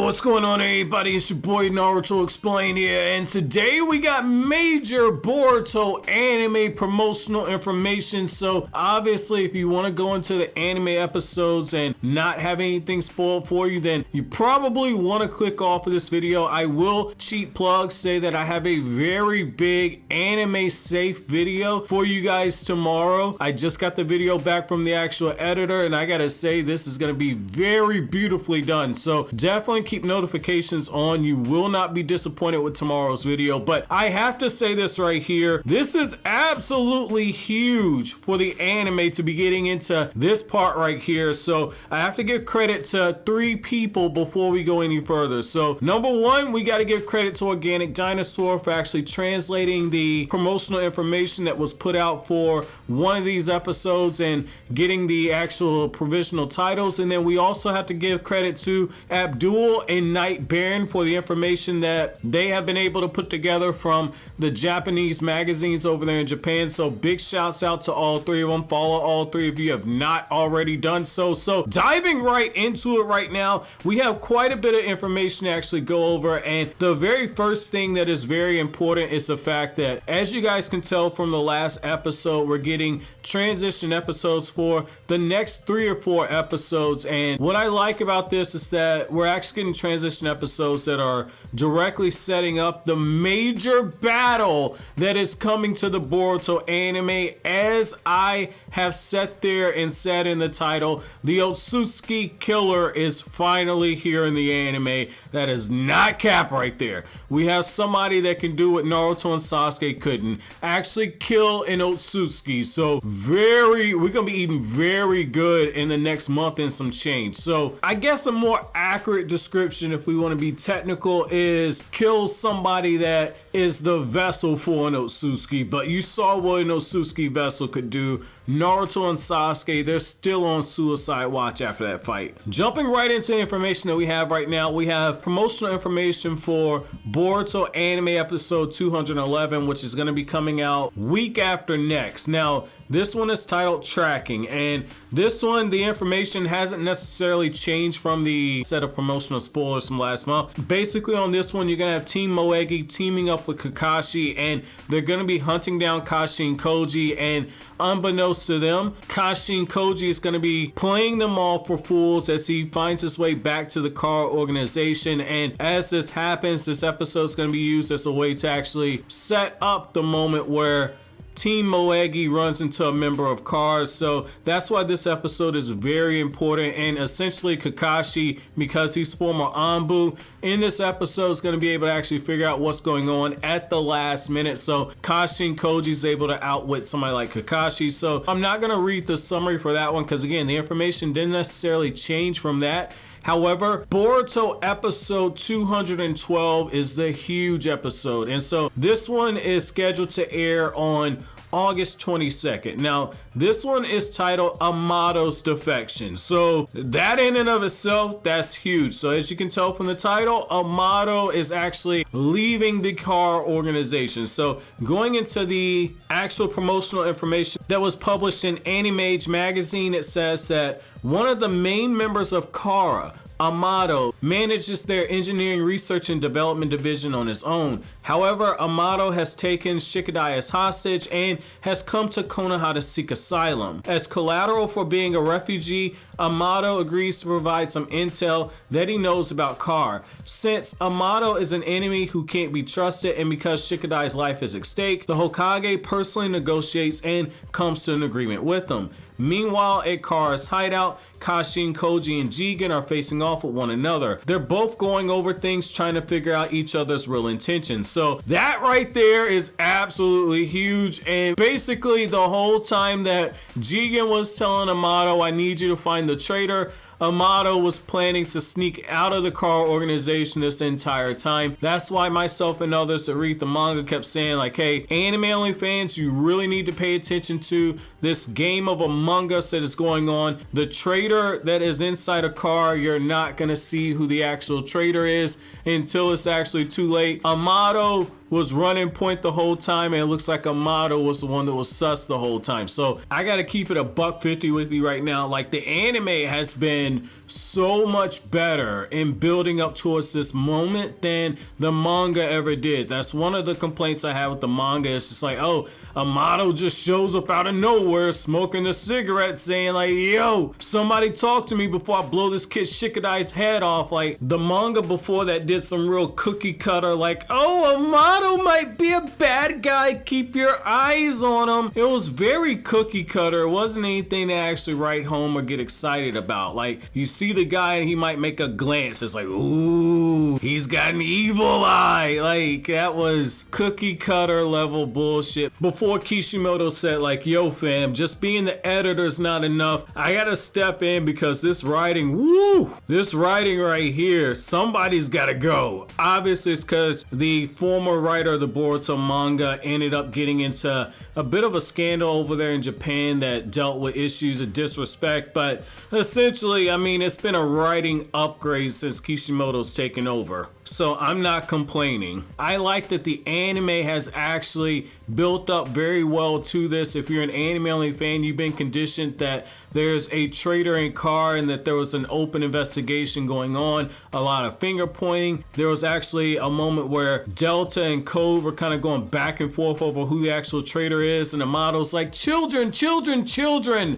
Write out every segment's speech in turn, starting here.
What's going on, everybody? It's your boy Naruto Explain here, and today we got major Boruto anime promotional information. So obviously, if you want to go into the anime episodes and not have anything spoiled for you, then you probably want to click off of this video. I will cheat plug say that I have a very big anime safe video for you guys tomorrow. I just got the video back from the actual editor, and I gotta say this is gonna be very beautifully done. So definitely keep notifications on. You will not be disappointed with tomorrow's video. But I have to say this right here, this is absolutely huge for the anime to be getting into this part right here. So I have to give credit to 3 people before we go any further. So number 1, we got to give credit to Organic Dinosaur for actually translating the promotional information that was put out for one of these episodes and getting the actual provisional titles. And then we also have to give credit to Abdul and Night Baron for the information that they have been able to put together from the Japanese magazines over there in Japan. So big shouts out to all 3 of them. Follow all 3 of you if not already done so. So diving right into it right now, we have quite a bit of information to actually go over, and the very first thing that is very important is the fact that, as you guys can tell from the last episode, we're getting transition episodes for the next 3 or 4 episodes. And what I like about this is that we're actually getting transition episodes that are directly setting up the major battle that is coming to the Boruto anime. As I have sat there and said in the title, the Otsutsuki killer is finally here in the anime. That is not cap right there. We have somebody that can do what Naruto and Sasuke couldn't, actually kill an Otsutsuki. So we're gonna be eating very good in the next month and some change. So I guess a more accurate description, if we want to be technical, is kill somebody that is the vessel for an Otsutsuki. But you saw what an Otsutsuki vessel could do. Naruto and Sasuke, they're still on suicide watch after that fight. Jumping right into the information that we have right now, we have promotional information for Boruto anime episode 211, which is going to be coming out week after next. Now, this one is titled Tracking, and this one, the information hasn't necessarily changed from the set of promotional spoilers from last month. Basically on this one, you're going to have Team Moegi teaming up with Kakashi, and they're going to be hunting down Kashi and Koji, and unbeknownst to them, Kashi and Koji is going to be playing them all for fools as he finds his way back to the car organization. And as this happens, this episode is going to be used as a way to actually set up the moment where Team Moegi runs into a member of Cars. So that's why this episode is very important. And essentially Kakashi, because he's former Anbu, in this episode is going to be able to actually figure out what's going on at the last minute. So Kashi and Koji is able to outwit somebody like Kakashi. So I'm not going to read the summary for that one because, again, the information didn't necessarily change from that. However, Boruto episode 212 is the huge episode, and so this one is scheduled to air on August 22nd. Now, this one is titled Amado's Defection. So that in and of itself, that's huge. So as you can tell from the title, Amado is actually leaving the car organization. So going into the actual promotional information that was published in Anime Age magazine, it says that one of the main members of Kara, Amado, manages their engineering research and development division on his own. However, Amado has taken Shikadai as hostage and has come to Konoha to seek asylum. As collateral for being a refugee, Amado agrees to provide some intel that he knows about Kar. Since Amado is an enemy who can't be trusted, and because Shikadai's life is at stake, the Hokage personally negotiates and comes to an agreement with them. Meanwhile, at Kara's hideout, Kashi and Koji and Jigen are facing off with one another. They're both going over things, trying to figure out each other's real intentions. So that right there is absolutely huge. And basically the whole time that Jigen was telling Amado, I need you to find the traitor, Amado was planning to sneak out of the car organization this entire time. That's why myself and others that read the manga kept saying, like, hey, anime only fans, you really need to pay attention to this game of Among Us that is going on. The traitor that is inside a car, you're not gonna see who the actual traitor is until it's actually too late. Amado was running point the whole time, and it looks like Amato was the one that was sus the whole time. So I gotta keep it a $1.50 with you right now. Like, the anime has been so much better in building up towards this moment than the manga ever did. That's one of the complaints I have with the manga. It's just like, oh, Amato just shows up out of nowhere smoking a cigarette saying like, yo, somebody talk to me before I blow this kid Shikadai's head off. Like, the manga before that did some real cookie cutter like, oh, Amato might be a bad guy, keep your eyes on him. It was very cookie cutter. It wasn't anything to actually write home or get excited about. Like, you see the guy and he might make a glance. It's like, ooh, he's got an evil eye. Like, that was cookie cutter level bullshit. Before Kishimoto said like, yo fam, just being the editor's not enough. I gotta step in because this writing, this writing right here, somebody's gotta go. Obviously it's because the former writer of the Boruto manga ended up getting into a bit of a scandal over there in Japan that dealt with issues of disrespect, but essentially, I mean, it's been a writing upgrade since Kishimoto's taken over. So I'm not complaining. I like that the anime has actually built up very well to this. If you're an anime only fan, you've been conditioned that there's a traitor in car and that there was an open investigation going on, a lot of finger pointing. There was actually a moment where Delta and Code were kind of going back and forth over who the actual traitor is, and Amato's like, children,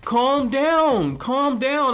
calm down,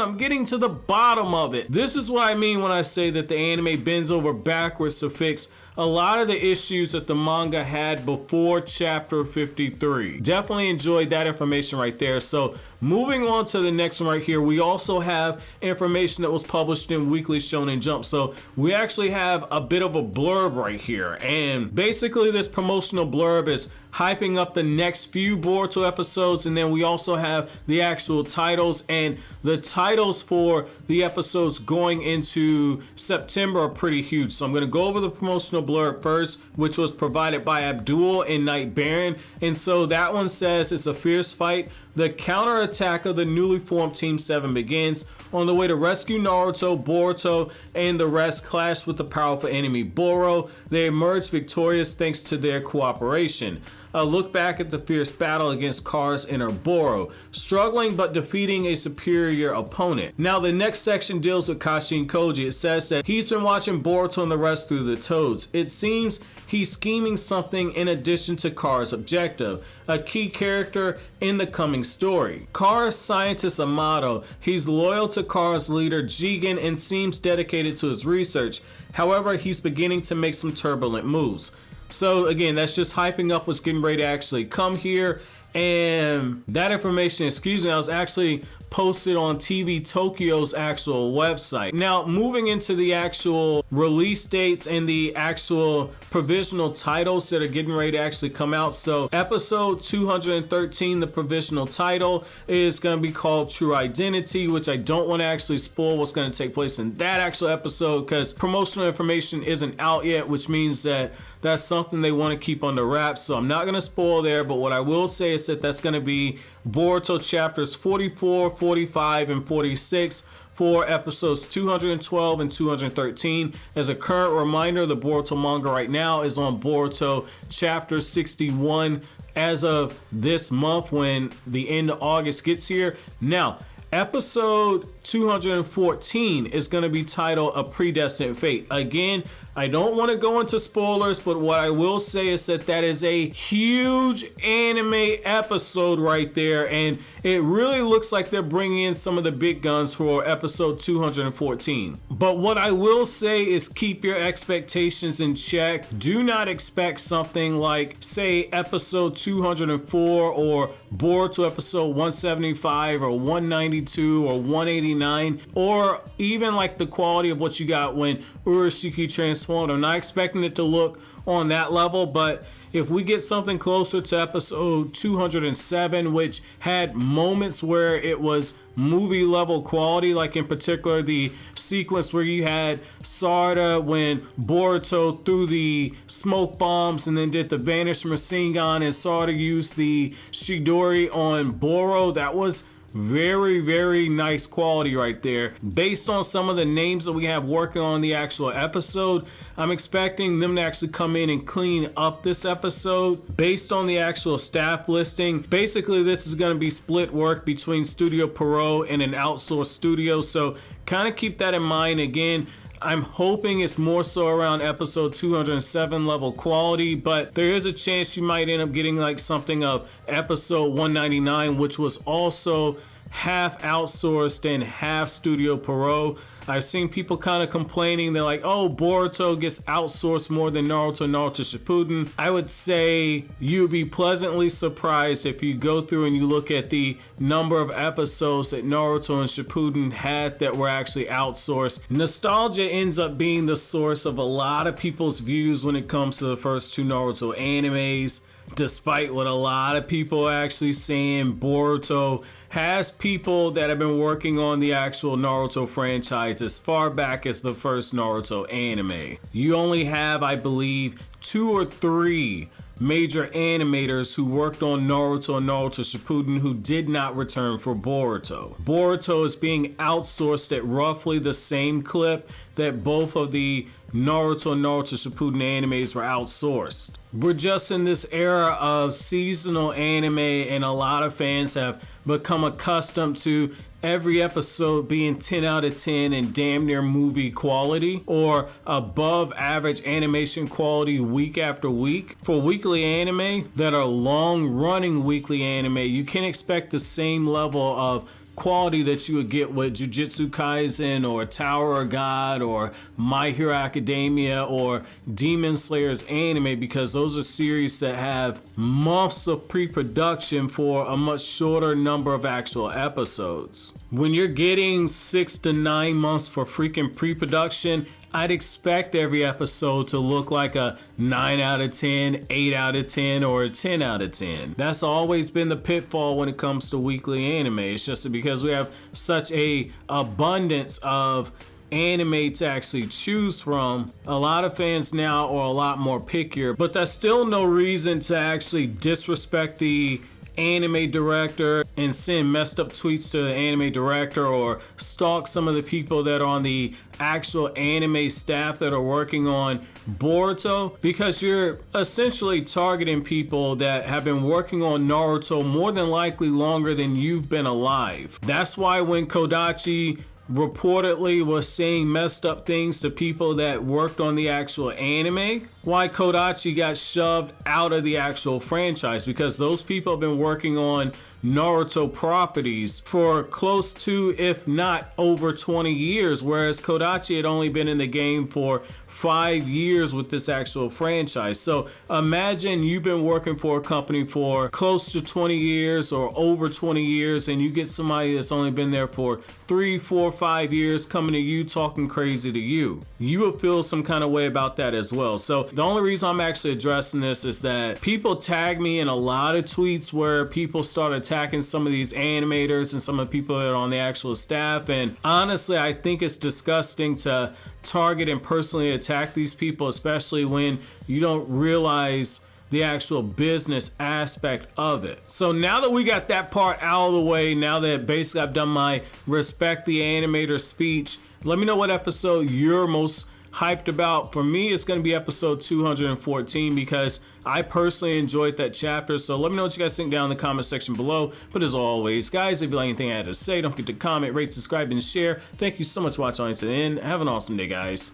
I'm getting to the bottom of it. This is what I mean when I say that the anime bends over backwards to fix a lot of the issues that the manga had before chapter 53. Definitely enjoyed that information right there. So moving on to the next one right here, we also have information that was published in Weekly Shonen Jump. So we actually have a bit of a blurb right here, and basically this promotional blurb is hyping up the next few Boruto episodes, and then we also have the actual titles, and the titles for the episodes going into September are pretty huge. So I'm going to go over the promotional blurb first, which was provided by Abdul and Night Baron. And so that one says it's a fierce fight. The counterattack of the newly formed Team 7 begins. On the way to rescue Naruto, Boruto, and the rest clash with the powerful enemy Boro. They emerge victorious thanks to their cooperation. A look back at the fierce battle against Car's inner Boro, struggling but defeating a superior opponent. Now the next section deals with Kashin Koji. It says that he's been watching Boruto and the rest through the toads. It seems he's scheming something in addition to Car's objective, a key character in the coming story. Car's scientist Amato, he's loyal to Car's leader Jigen and seems dedicated to his research. However, he's beginning to make some turbulent moves. So again, that's just hyping up what's getting ready to actually come here. And that information, I was actually posted on TV Tokyo's actual website. Now, moving into the actual release dates and the actual provisional titles that are getting ready to actually come out. So episode 213, the provisional title is going to be called True Identity, which I don't want to actually spoil what's going to take place in that actual episode because promotional information isn't out yet, which means that that's something they want to keep under wraps. So I'm not going to spoil there, but what I will say is that that's going to be Boruto chapters 44, 45, and 46 for episodes 212 and 213. As a current reminder, the Boruto manga right now is on Boruto chapter 61 as of this month when the end of August gets here. Now, episode 214 is going to be titled A Predestined Fate. Again, I don't want to go into spoilers, but what I will say is that that is a huge anime episode right there, and it really looks like they're bringing in some of the big guns for episode 214. But what I will say is keep your expectations in check. Do not expect something like, say, episode 204 or Boruto episode 175 or 192 or 189, or even like the quality of what you got when Urashiki transformed. I'm not expecting it to look on that level, but if we get something closer to episode 207, which had moments where it was movie level quality, like in particular the sequence where you had Sarda when Boruto threw the smoke bombs and then did the vanished machine gun, and Sarda used the Shidori on Boro, that was very, very nice quality right there. Based on some of the names that we have working on the actual episode, I'm expecting them to actually come in and clean up this episode. Based on the actual staff listing, basically this is going to be split work between Studio Pierrot and an outsourced studio, so kind of keep that in mind. Again, I'm hoping it's more so around episode 207 level quality, but there is a chance you might end up getting like something of episode 199, which was also half outsourced and half Studio Pierrot. I've seen people kind of complaining, they're like, oh, Boruto gets outsourced more than Naruto Shippuden. I would say you'd be pleasantly surprised if you go through and you look at the number of episodes that Naruto and Shippuden had that were actually outsourced. Nostalgia ends up being the source of a lot of people's views when it comes to the first two Naruto animes. Despite what a lot of people are actually saying, Boruto has people that have been working on the actual Naruto franchise as far back as the first Naruto anime. You only have, I believe, 2 or 3 major animators who worked on Naruto and Naruto Shippuden who did not return for Boruto. Boruto is being outsourced at roughly the same clip that both of the Naruto and Naruto Shippuden animes were outsourced. We're just in this era of seasonal anime, and a lot of fans have become accustomed to every episode being 10 out of 10 and damn near movie quality or above average animation quality week after week. For weekly anime that are long running weekly anime, you can expect the same level of quality that you would get with Jujutsu Kaisen or Tower of God or My Hero Academia or Demon Slayer's anime, because those are series that have months of pre-production for a much shorter number of actual episodes. When you're getting 6 to 9 months for freaking pre-production, I'd expect every episode to look like a 9 out of 10, 8 out of 10, or a 10 out of 10. That's always been the pitfall when it comes to weekly anime. It's just because we have such a abundance of anime to actually choose from. A lot of fans now are a lot more pickier, but that's still no reason to actually disrespect the anime director and send messed up tweets to the anime director or stalk some of the people that are on the actual anime staff that are working on Boruto, because you're essentially targeting people that have been working on Naruto more than likely longer than you've been alive. That's why when Kodachi reportedly was saying messed up things to people that worked on the actual anime, why Kodachi got shoved out of the actual franchise, because those people have been working on Naruto properties for close to, if not over 20 years, whereas Kodachi had only been in the game for 5 years with this actual franchise. So imagine you've been working for a company for close to 20 years or over 20 years, and you get somebody that's only been there for 3, 4, 5 years coming to you talking crazy to you. You will feel some kind of way about that as well. So the only reason I'm actually addressing this is that people tag me in a lot of tweets where people start attacking some of these animators and some of the people that are on the actual staff, and honestly I think it's disgusting to target and personally attack these people, especially when you don't realize the actual business aspect of it. So now that we got that part out of the way, now that basically I've done my respect the animator speech, let me know what episode you're most hyped about. For me, it's going to be episode 214 because I personally enjoyed that chapter. So let me know what you guys think down in the comment section below. But as always, guys, if you like anything I had to say, don't forget to comment, rate, subscribe, and share. Thank you so much for watching to the end. Have an awesome day, guys.